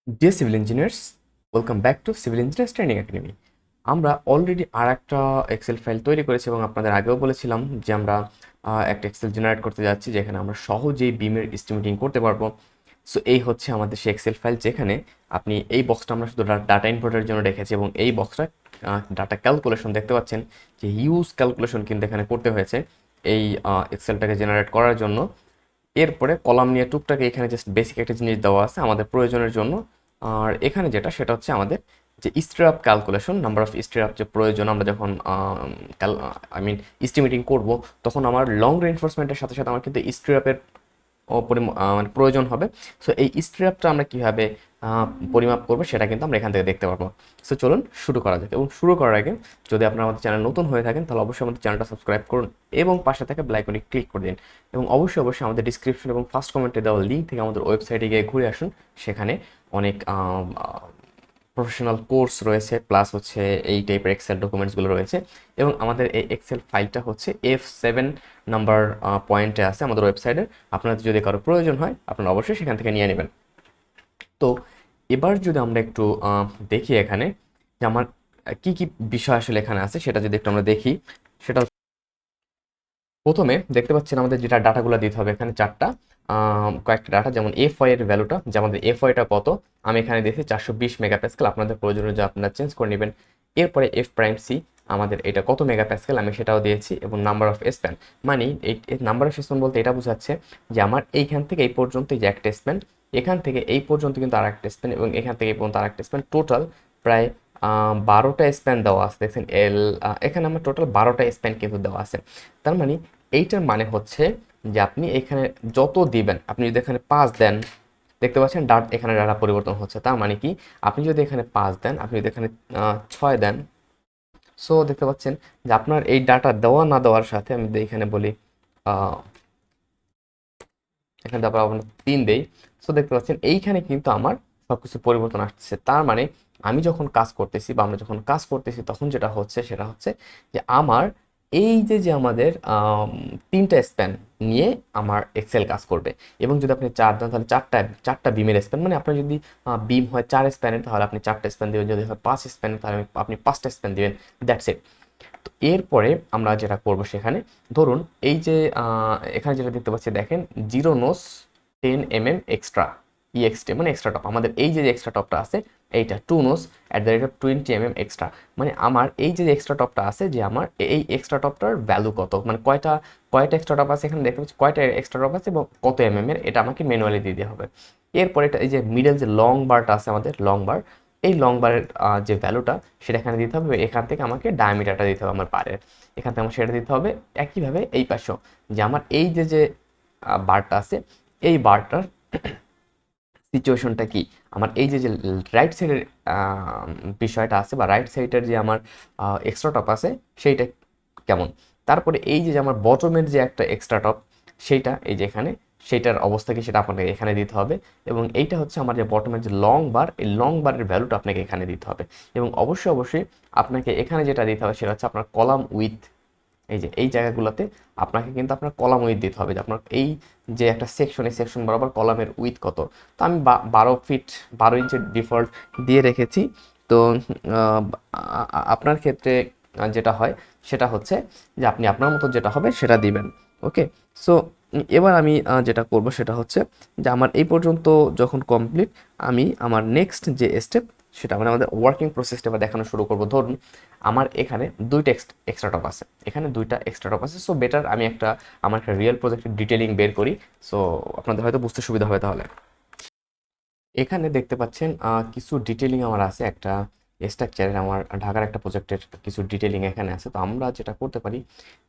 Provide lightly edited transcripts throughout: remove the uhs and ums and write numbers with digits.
Deer civil engineers, welcome back to civil engineers training academy. আমরা already আর একটা excel file তৈরি করেছি এবং আপনাদের আগেও বলেছিলাম যে আমরা একটা এক্সেল জেনারেট করতে যাচ্ছি যেখানে আমরা সহজেই বিমের এস্টিমেটিং করতে পারবো। সো এই হচ্ছে আমাদের সেই এক্সেল ফাইল, যেখানে আপনি এই বক্সটা আমরা শুধু ডাটা ইনপুটের জন্য রেখেছি এবং এই বক্সটা ডাটা ক্যালকুলেশন দেখতে পাচ্ছেন যে হিউজ ক্যালকুলেশন কিন্তু এখানে করতে হয়েছে এই এক্সেলটাকে জেনারেট করার জন্য। এরপরে কলাম নিয়ে টুকটাক এখানে জাস্ট বেসিক একটা জিনিস দেওয়া আছে আমাদের প্রয়োজনের জন্য। আর এখানে সেটা হচ্ছে আমাদের যে strap calculation, number of strap যে প্রয়োজন আমরা যখন এস্টিমেটিং করব, তখন আমার লং রেইনফোর্সমেন্টের সাথে সাথে আমার কিন্তু স্ট্রেপের মানে প্রয়োজন হবে। সো এই স্ট্রেপটা আমরা কীভাবে পরিমাপ করবো সেটা কিন্তু আমরা এখান থেকে দেখতে পারবো। সো চলুন শুরু করা যাক। এবং শুরু করার আগে যদি আপনারা আমাদের চ্যানেল নতুন হয়ে থাকেন তাহলে অবশ্যই আমাদের চ্যানেলটা সাবস্ক্রাইব করুন এবং পাশে থাকা বেল আইকনে ক্লিক করে দিন। এবং অবশ্যই আমাদের ডিসক্রিপশন এবং ফার্স্ট কমেন্টে দেওয়া লিঙ্ক থেকে আমাদের ওয়েবসাইটে গিয়ে ঘুরে আসুন। সেখানে অনেক প্রফেশনাল কোর্স রয়েছে, প্লাস হচ্ছে এই টাইপের এক্সেল ডকুমেন্টসগুলো রয়েছে। এবং আমাদের এই এক্সেল ফাইলটা হচ্ছে F7 নাম্বার পয়েন্টে আছে আমাদের ওয়েবসাইটে। আপনাদের যদি কারো প্রয়োজন হয় আপনারা অবশ্যই সেখান থেকে নিয়ে নেবেন। তো এবার যদি আমরা একটু দেখি এখানে যে আমার কি কি বিষয় আসলে এখানে আছে, সেটা যদি একটু আমরা দেখি। সেটা প্রথমে দেখতে পাচ্ছেন আমাদের যেটা ডাটাগুলো দিতে হবে, এখানে চারটা কয়েকটা ডাটা, যেমন FY এর ভ্যালুটা, যে আমাদের FYটা কত, আমি এখানে দিয়েছি 420 মেগাপ্যাসকেল। আপনাদের প্রয়োজনীয় যে আপনারা চেঞ্জ করে নেবেন। এরপরে F'(C) আমাদের এটা কত মেগাপ্যাসকেল আমি সেটাও দিয়েছি, এবং নাম্বার অফ স্প্যান, মানে এই নাম্বার অফ স্প্যান বলতে এটা বোঝাচ্ছে যে আমার এইখান থেকে এই পর্যন্ত যে একটা স্প্যান, এখান থেকে এই পর্যন্ত কিন্তু আর একটা স্প্যান, এবং এখান থেকে এই পর্যন্ত আর একটা স্প্যান, টোটাল প্রায় 12টা স্প্যান দেওয়া আছে। দেখছেন এখানে আমার টোটাল 12টা স্প্যান কিন্তু দেওয়া আছে। তার মানে এইটার মানে হচ্ছে যে আপনি এখানে যত দিবেন, আপনি যদি এখানে 5 দেন, দেখতে পাচ্ছেন এখানে ডাটা পরিবর্তন হচ্ছে। তার মানে কি, আপনি যদি এখানে 5 দেন, আপনি যদি এখানে 6 দেন, সো দেখতে পাচ্ছেন যে আপনার এই ডাটা দেওয়া না দেওয়ার সাথে, আমি এখানে বলি এখানে তারপর আমরা 3 দেই, সো দেখতে পাচ্ছেন এইখানে কিন্তু আমার সবকিছু পরিবর্তন আসছে। তার মানে আমি যখন কাজ করতেছি বা আমরা যখন কাজ করতেছি তখন যেটা হচ্ছে সেটা হচ্ছে যে আমার এই যে আমাদের 3টা স্প্যান নিয়ে আমার এক্সেল কাজ করবে। এবং যদি আপনি 4 দেন তাহলে চারটা বিমের স্প্যান, মানে আপনার যদি বিম হয় 4 স্প্যানের তাহলে আপনি 4টা স্প্যান দিবেন, যদি হয় 5 স্প্যানের তাহলে আপনি 5টা স্প্যান দিবেন। That's it. তো এরপরে আমরা যেটা করব, সেখানে ধরুন এই যে এখানে যেটা দেখতে পাচ্ছি, দেখেন 0 নোস 10 mm এক্সট্রা, EXT মানে এক্সট্রা টপ। আমাদের এই যে এক্সট্রা টপটা আছে এইটা 2 নোস @20 mm এক্সট্রা, মানে আমার এই যে এক্সট্রা টপটা আছে, যে আমার এই এক্সট্রা টপটার ভ্যালু কত, মানে কয়টা এক্সট্রা টপ আছে এখানে দেখতে পাচ্ছি, কয়টা এক্সট্রা টপ আছে এবং কত এর, এটা আমাকে ম্যানুয়ালি দিয়ে দিতে হবে। এরপর এটা এই যে মিডল যে লং বারটা আছে আমাদের লং বার, এই লং বারের যে ভ্যালুটা সেটা এখানে দিতে হবে। এখান থেকে আমাকে ডায়ামিটারটা দিতে হবে আমার বারের, এখান থেকে আমার সেটা দিতে হবে। একইভাবে এই পাশেও যে আমার এই যে বারটা আছে, এই বারটার সিচুয়েশনটা কি, আমার এই যে রাইট সাইডের বিষয়টা আছে বা রাইট সাইডের যে আমার এক্সট্রা টপ আছে সেইটা কেমন। তারপরে এই যে আমার বটমের যে একটা এক্সট্রা টপ, সেইটা এই যে এখানে, সেইটার অবস্থা কি সেটা আপনাকে এখানে দিতে হবে। এবং এইটা হচ্ছে আমার যে বটমের যে লং বার, এই লং বারের ভ্যালুটা আপনাকে এখানে দিতে হবে। এবং অবশ্যই আপনাকে এখানে যেটা দিতে হবে সেটা হচ্ছে আপনার কলাম উইথ, এই যে এই জায়গাগুলোতে আপনাকে কিন্তু আপনার কলাম উইথ দিতে হবে, যে আপনার এই যে একটা সেকশন, এই সেকশন বরাবর কলামের উইথ কত। তো আমি 12 ইঞ্চের ডিফল্ট দিয়ে রেখেছি। তো আপনার ক্ষেত্রে যেটা হয় সেটা হচ্ছে যে আপনি আপনার মতো যেটা হবে সেটা দিবেন। ওকে, সো এবার আমি যেটা করব সেটা হচ্ছে যে আমার এই পর্যন্ত যখন কমপ্লিট, আমি আমার নেক্সট যে স্টেপ সেটা মানে আমাদের ওয়ার্কিং প্রসেসটা এবার দেখানো শুরু করব। ধরুন আমার এখানে 2টা এক্সট্রা টপ আছে, এখানে 2টা এক্সট্রা টপ আছে। সো বেটার আমি আমার একটা রিয়েল প্রজেক্টের ডিটেলিং বের করি, সো আপনাদের হয়তো বুঝতে সুবিধা হবে। তাহলে এখানে দেখতে পাচ্ছেন কিছু ডিটেলিং আমার আছে, একটা স্ট্রাকচারের, আমার ঢাকার একটা প্রজেক্টের কিছু ডিটেলিং এখানে আছে। তো আমরা যেটা করতে পারি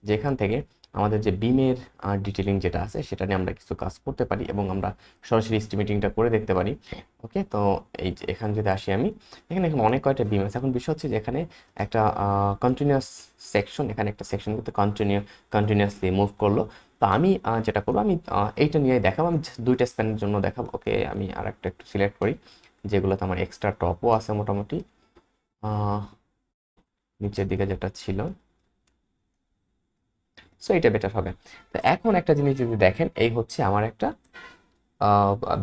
যে এখান থেকে আমাদের যে বিমের ডিটেলিং যেটা আছে সেটা নিয়ে আমরা কিছু কাজ করতে পারি এবং আমরা সরাসরি এস্টিমেটিংটা করে দেখতে পারি। ওকে, তো এই যে এখানে যদি আসি আমি, এখানে অনেক কয়টা বিম আছে। এখন বিষয় হচ্ছে যে এখানে একটা কন্টিনিউয়াস সেকশন, এখানে একটা সেকশন করতে কন্টিনিউয়াসলি মুভ করলো। তো আমি যেটা করবো, আমি এইটা নিয়ে দেখাবো, আমি 2টা স্প্যানের জন্য দেখাবো। ওকে, আমি আর একটু সিলেক্ট করি যেগুলোতে আমার এক্সট্রা টপও আছে মোটামুটি, নিচের দিকে যেটা ছিল। সো এটা বেটার হবে। তো এখন একটা জিনিস যদি দেখেন, এই হচ্ছে আমার একটা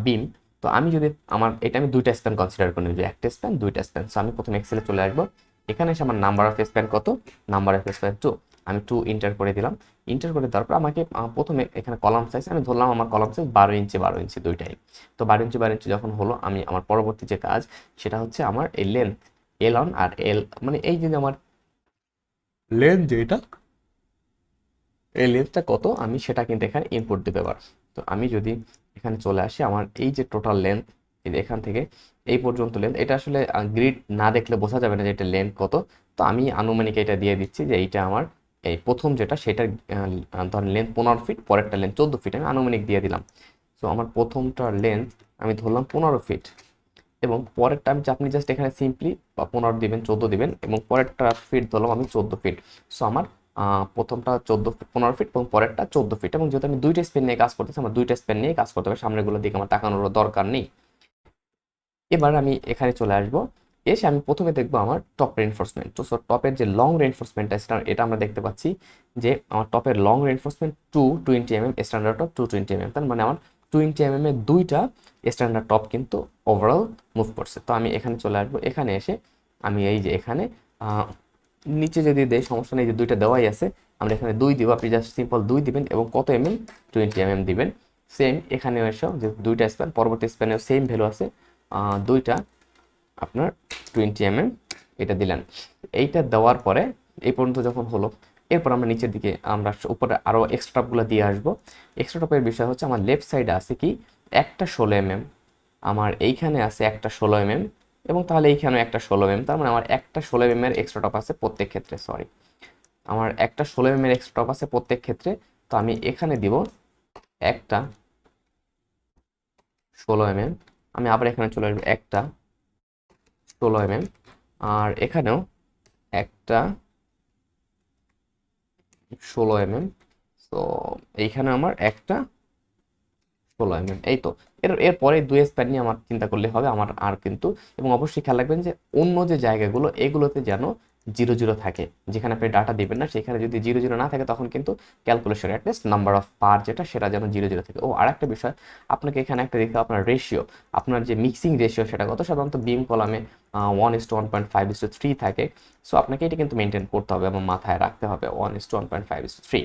বিম। তো আমি যদি আমার এটা আমি দুইটা স্প্যান কনসিডার করে নিই, যে একটা স্প্যান দুইটা স্প্যান। সো আমি প্রথমে এক্সেলে চলে আসবো, এখানে এসে আমার নাম্বার অফ স্প্যান কত, নাম্বার অফ স্প্যান 2, আমি 2 এন্টার করে দিলাম। এন্টার করে দেওয়ার পর আমাকে প্রথমে এখানে কলাম সাইজ আমি ধরলাম, আমার কলাম সাইজ 12 ইঞ্চি দুইটাই। তো 12 ইঞ্চি যখন হলো, আমি আমার পরবর্তী যে কাজ সেটা হচ্ছে আমার এই লেন্থ এল অন আর এল, মানে এই যে আমার লেন্থ যেটা, এই লেন্থটা কত আমি সেটা কিন্তু এখানে ইনপুট দিতে পারবো। তো আমি যদি এখানে চলে আসি, আমার এই যে টোটাল লেন্থ, এখান থেকে এই পর্যন্ত লেন্থ, এটা আসলে গ্রিড না দেখলে বোঝা যাবে না যে এটা লেন্থ কত। তো আমি আনুমানিক এটা দিয়ে দিচ্ছি যে এইটা আমার এই প্রথম যেটা সেটার ধরেন লেন্থ 15 ফিট, পরেরটা লেন্থ 14 ফিট, আমি আনুমানিক দিয়ে দিলাম। সো আমার প্রথমটার লেন্থ আমি ধরলাম 15 ফিট, এবং পরেরটা আমি আপনি জাস্ট এখানে সিম্পলি 15 দিবেন, 14 দিবেন, এবং পরেরটা ফিট ধরলাম আমি 14 ফিট। সো আমার প্রথমটা 15 ফিট এবং পরেরটা 14 ফিট, এবং যেহেতু আমি দুইটা স্পেন নিয়ে কাজ করতেছি, আমার দুইটা স্পেন নিয়ে কাজ করতে হবে, সামনেগুলোর দিকে আমার তাকানোর দরকার নেই। এবার আমি এখানে চলে আসবো, এসে আমি প্রথমে দেখবো আমার টপ রেনফোর্সমেন্ট। তো সো টপের যে লং রেনফোর্সমেন্টটা, এটা আমরা দেখতে পাচ্ছি যে আমার টপের long reinforcement 220 mm, standard top 220 mm, তার মানে আমার 20 mm এর দুইটা স্ট্যান্ডার্ড টপ কিন্তু ওভারঅল মুভ করছে। তো আমি এখানে চলে আসবো, এখানে এসে আমি এই যে এখানে নিচে যদি দেই সমস্যা নেই, যে দুইটা দেওয়াই আছে, আমরা এখানে 2 দিব, আপনি জাস্ট সিম্পল 2 দিবেন এবং কত mm 20 mm দিবেন। সেম এখানে এসেও যে দুইটা স্প্যান, পরবর্তী স্প্যানেও সেম ভ্যালু আছে, দুইটা আপনার 20 mm এটা দিলেন। এইটা দেওয়ার পরে এই পর্যন্ত যখন হলো, এরপর আমরা নিচের দিকে আমরা উপরে আরও এক্সট্রা টপগুলো দিয়ে আসবো। এক্সট্রা টপের বিষয় হচ্ছে আমার লেফট সাইডে আছে কি একটা 16 mm, আমার এইখানে আছে একটা 16 mm, এবং তাহলে এইখানেও একটা 16 mm, তার মানে আমার একটা 16 mm এর এক্সট্রা টপ আছে প্রত্যেক ক্ষেত্রে, সরি আমার একটা 16 mm এর এক্সট্রা টপ আছে প্রত্যেক ক্ষেত্রে। তো আমি এখানে দিব একটা 16 mm, আমি আবার এখানে চলে আসবো একটা 16 mm, আর এখানেও একটা 16 mm। তো এইখানে আমার একটা 16 mm, এই তো। এরপরে দুই স্প্যান নিয়ে আমার চিন্তা করলে হবে আমার আর কিন্তু, এবং অবশ্যই খেয়াল রাখবেন যে অন্য যে জায়গাগুলো এগুলোতে যেন 0 0 থাকে, যেখানে আপনি ডাটা দিবেন না সেখানে যদি 0 0 না থাকে তখন কিন্তু ক্যালকুলেশন অ্যাটলিস্ট নাম্বার অফ পার যেটা সেটা যেন 0 0 থাকে। ও আর একটা বিষয়, আপনাকে এখানে একটা দেখতে আপনার রেশিও, আপনার যে মিক্সিং রেশিও সেটা কত, সাধারণত বিম কলামে 1:1.5:3 থাকে। সো আপনাকে এটা কিন্তু মেনটেন করতে হবে এবং মাথায় রাখতে হবে 1:1.5:3।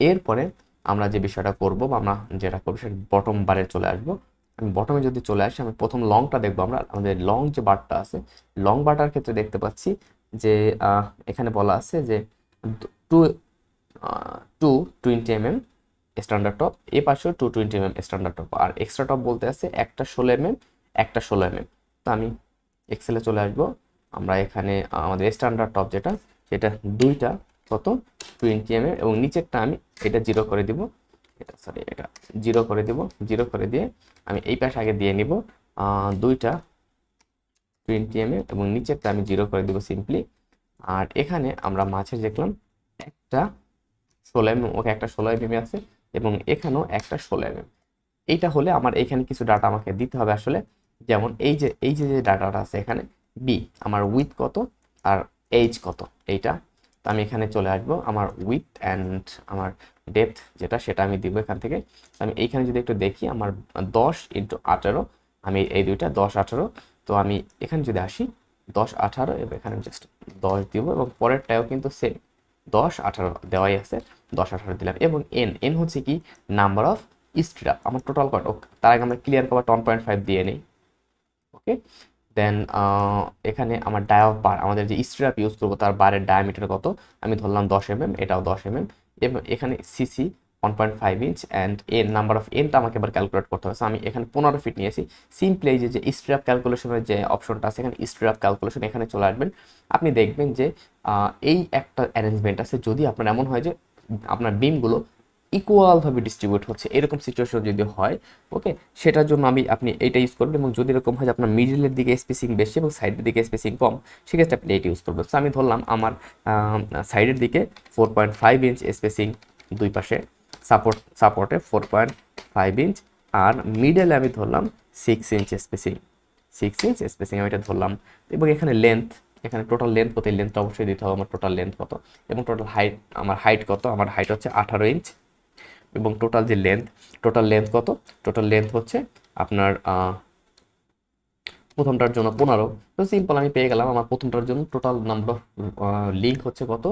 এরপরে আমরা যে বিষয়টা করব বা আমরা যেটা করবো সেটা বটম বারে চলে আসবো। আমি বটমে যদি চলে আসি, আমি প্রথম লংটা দেখবো, আমরা আমাদের লং যে বারটা আছে, লং বারটার ক্ষেত্রে দেখতে পাচ্ছি যে এখানে বলা আছে যে 220 mm স্ট্যান্ডার্ড টপ, এ পাশেও 220 mm স্ট্যান্ডার্ড টপ, আর এক্সট্রা টপ বলতে আছে একটা 16 mm, একটা 16 mm। তো আমি এক্সেলে চলে আসবো, আমরা এখানে আমাদের স্ট্যান্ডার্ড টপ যেটা সেটা দুইটা কত 20 mm, এবং নিচেরটা আমি এটা 0 করে দিব, এটা সরি এটা 0 করে দিব, 0 করে দিয়ে আমি এই পাশে আগে দিয়ে নিব দুইটা 20 mm, এবং নিচেরটা আমি 0 করে দিব সিম্পলি। আর এখানে আমরা মাঝে দেখলাম একটা 16 mm, ওকে একটা 16 mm আছে, এবং এখানেও একটা 16 mm। এইটা হলে আমার এখানে কিছু ডাটা আমাকে দিতে হবে আসলে, যেমন এই যে ডাটাটা আছে এখানে বি, আমার উইথ কত আর এইজ কত এইটা। তো আমি এখানে চলে আসবো, আমার উইথ অ্যান্ড আমার ডেপথ যেটা সেটা আমি দিব এখান থেকে। আমি এইখানে যদি একটু দেখি, আমার 10x18, আমি এই দুইটা 10 18। তো আমি এখানে যদি আসি 10 18, এবং এখানে জাস্ট 10 দিব, এবং পরেরটাও কিন্তু সেম 10 18 দেওয়াই আছে, 10 18 দিলাম। এবং এন হচ্ছে কি নাম্বার অফ স্ট্রাপ, আমার টোটাল কত, তার আগে আমরা ক্লিয়ার কভার 10.5 দিয়ে নেই, ওকে। দেন এখানে আমার ডাই অফ বার, আমাদের যে স্ট্রাপ ইউজ করবো তার বারের ডায়ামিটার কত, আমি ধরলাম 10 mm, এটাও 10 mm, এবং এখানে সিসি 1.5 ইঞ্চ, অ্যান্ড এর নাম্বার অফ এনটা আমাকে এবার ক্যালকুলেট করতে হবে। আমি এখানে 15 ফিট নিয়েছি। সিম্পলি এই যে স্ট্রাপ ক্যালকুলেশনের যে অপশনটা আছে এখানে স্ট্রাপ ক্যালকুলেশন, এখানে চলে আসবেন। আপনি দেখবেন যে এই একটা অ্যারেঞ্জমেন্ট আছে, যদি আপনার এমন হয় যে আপনার বিমগুলো ইকুয়ালভাবে ডিস্ট্রিবিউট হচ্ছে, এরকম সিচুয়েশন যদি হয়, ওকে, সেটার জন্য আপনি এইটা ইউজ করবেন। এবং যদি এরকম হয় যে আপনার মিডলের দিকে স্পেসিং বেশি এবং সাইডের দিকে স্পেসিং কম, সেক্ষেত্রে আপনি এইটা ইউজ করবেন। সো আমি ধরলাম আমার সাইডের দিকে 4.5 ইঞ্চ স্পেসিং, দুই পাশে সাপোর্টে 4.5 ইঞ্চ, আর মিডলে আমি ধরলাম 6 ইঞ্চ স্পেসিং, 6 ইঞ্চ স্পেসিং আমি এটা ধরলাম। এবং এখানে লেন্থ, এখানে টোটাল লেন্থ কত, এই লেন্থটা অবশ্যই দিতে হবে আমার টোটাল লেন্থ কত, এবং টোটাল হাইট, আমার হাইট কত, আমার হাইট হচ্ছে 18 ইঞ্চ। এবং টোটাল যে লেন্থ কত, টোটাল লেন্থ হচ্ছে আপনার প্রথমটার জন্য 15। তো সিম্পল আমি পেয়ে গেলাম আমার প্রথমটার জন্য টোটাল নাম্বার অফ লিঙ্ক হচ্ছে কত,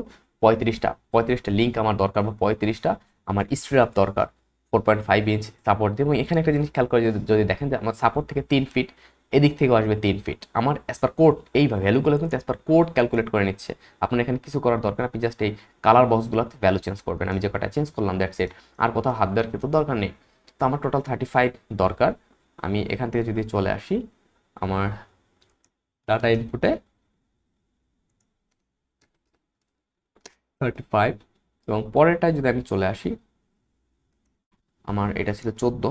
35টা লিঙ্ক আমার দরকার, বা 35টা আমার স্ট্র্যাপ দরকার 4.5 ইঞ্চ সাপোর্ট দিয়ে। এবং এখানে একটা জিনিস খেয়াল করে যদি দেখেন যে আমার সাপোর্ট থেকে 3 ফিট, এদিক থেকেও আসবে 3 ফিট। আমার অ্যাজ পার কোড এই ভ্যালুগুলো কিন্তু অ্যাজ পার কোড ক্যালকুলেট করে নিচ্ছে। আপনার এখানে কিছু করার দরকার, আপনি জাস্ট এই কালার বক্সগুলোতে ভ্যালু চেঞ্জ করবেন। আমি যে কটা চেঞ্জ করলাম দ্যাটস ইট, আর কোথাও হাত দেওয়ার কিন্তু দরকার নেই। তো আমার টোটাল 35 দরকার। আমি এখান থেকে যদি চলে আসি আমার ডাটা ইনপুটে 35, এবং পরেরটায় যদি আমি চলে আসি, আমার এটা ছিল 14,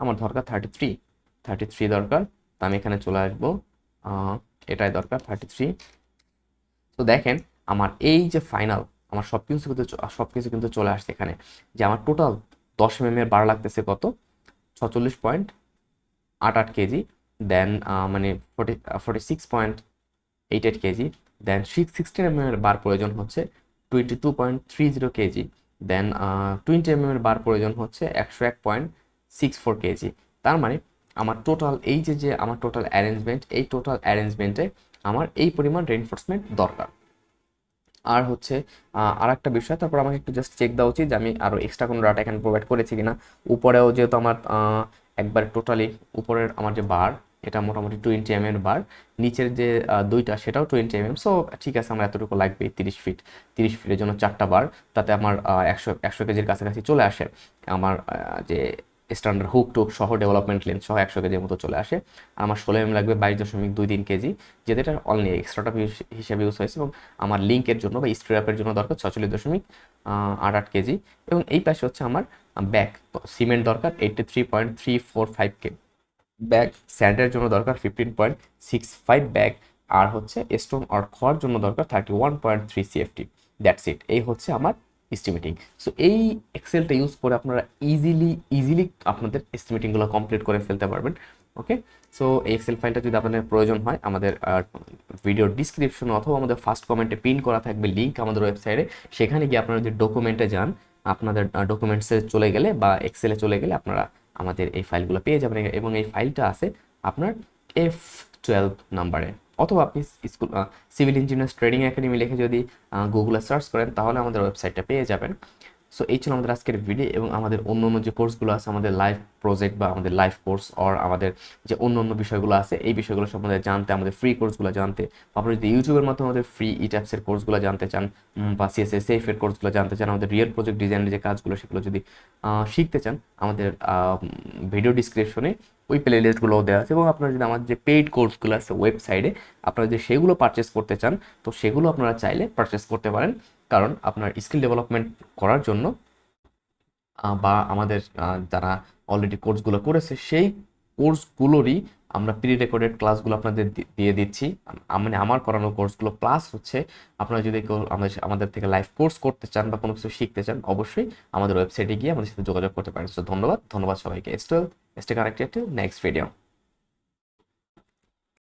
আমার দরকার 33 দরকার। তো আমি এখানে চলে আসবো, এটাই দরকার 33। তো দেখেন আমার এই যে ফাইনাল আমার সবকিছু কিন্তু চলে আসছে এখানে, যে আমার টোটাল 10 mm এর বার লাগতেছে কত, 46.88 কেজি, দেন মানে 46.88 কেজি, দেন 16 mm এর বার প্রয়োজন হচ্ছে 22.30 কেজি, দেন 20 mm এর বার প্রয়োজন হচ্ছে 101.64 কেজি। তার মানে আমার টোটাল এই যে আমার টোটাল অ্যারেঞ্জমেন্ট, এই টোটাল অ্যারেঞ্জমেন্টে আমার এই পরিমাণ রেইনফোর্সমেন্ট দরকার। আর হচ্ছে আর একটা বিষয়, তারপর আমাকে একটু জাস্ট চেক দেওয়া উচিত যে আমি আরও এক্সট্রা কোনো ডাটা এখানে প্রোভাইড করেছি কিনা। উপরেও যেহেতু আমার একবার টোটালি উপরের আমার যে বার, এটা মোটামুটি 20 mm বার, নিচের যে দুইটা সেটাও 20 mm। সো ঠিক আছে, আমার এতটুকু লাগবে 30 ফিট, 30 ফিটের জন্য 4টা বার, তাতে আমার 100 কেজির কাছাকাছি চলে আসে। আমার যে স্ট্যান্ডার্ড হুক টুক সহ ডেভেলপমেন্ট লেন্থ সহ 100 কেজির মতো চলে আসে। আর আমার 16 লাগবে 22.23 কেজি, যেটা অনলি এক্সট্রাটা হিসেবে ইউজ হয়েছে। এবং আমার লিঙ্কের জন্য বা স্ট্র্যাপের জন্য দরকার 46.88 কেজি। এবং এই পাশে হচ্ছে আমার ব্যাগ সিমেন্ট দরকার 83.345 কেজি ব্যাগ, স্যান্ডের জন্য দরকার 15.65 ব্যাগ, আর হচ্ছে স্টোন আর খোয়ার জন্য দরকার 31.3 CFT। দ্যাটস ইট, এই হচ্ছে আমার এস্টিমেটিং। সো এই এক্সেলটা ইউজ করে আপনারা ইজিলি আপনাদের এস্টিমেটিংগুলো কমপ্লিট করে ফেলতে পারবেন। ওকে, সো এই এক্সেল ফাইলটা যদি আপনাদের প্রয়োজন হয়, আমাদের ভিডিওর ডিসক্রিপশন অথবা আমাদের ফার্স্ট কমেন্টে পিন করা থাকবে লিঙ্ক আমাদের ওয়েবসাইটে। সেখানে গিয়ে আপনারা যদি ডকুমেন্টে যান, আপনাদের ডকুমেন্টসে চলে গেলে বা এক্সেলে চলে গেলে আপনারা আমাদের এই ফাইলগুলো পেয়ে যাবেন। এবং এই ফাইলটা আছে আপনার F12 নাম্বারে, অথবা আপনি school civil engineers training academy লিখে যদি গুগলে সার্চ করেন তাহলে আমাদের ওয়েবসাইটটা পেয়ে যাবেন। সো এই ছিল আমাদের আজকের ভিডিও। এবং আমাদের অন্য যে কোর্সগুলো আছে, আমাদের লাইভ প্রজেক্ট বা আমাদের লাইভ কোর্স, আর আমাদের যে অন্য বিষয়গুলো আছে, এই বিষয়গুলো সম্বন্ধে জানতে, আমাদের ফ্রি কোর্সগুলো জানতে, আপনারা যদি ইউটিউবের মাধ্যমে আমাদের ফ্রি ইটাপসের কোর্সগুলো জানতে চান, বা সিএসএ সেফের কোর্সগুলো জানতে চান, আমাদের রিয়েল প্রজেক্ট ডিজাইনের যে কাজগুলো সেগুলো যদি শিখতে চান, আমাদের ভিডিও ডিসক্রিপশনে ওই প্লে লিস্টগুলোও দেওয়া আছে। এবং আপনারা যদি আমাদের যে পেইড কোর্সগুলো আছে ওয়েবসাইটে, আপনারা যদি সেগুলো পারচেস করতে চান, তো সেগুলো আপনারা চাইলে পারচেস করতে পারেন। কারণ আপনার স্কিল ডেভেলপমেন্ট করার জন্য বা আমাদের যারা অলরেডি কোর্সগুলো করেছে সেই কোর্সগুলোরই আমরা প্রি রেকর্ডেড ক্লাসগুলো আপনাদের দিয়ে দিচ্ছি। মানে আমার করানো কোর্সগুলো প্লাস হচ্ছে আপনারা যদি কেউ আমাদের থেকে লাইভ কোর্স করতে চান বা কোনো কিছু শিখতে চান, অবশ্যই আমাদের ওয়েবসাইটে গিয়ে আমাদের সাথে যোগাযোগ করতে পারেন। তো ধন্যবাদ সবাইকে। Stay connected to next video.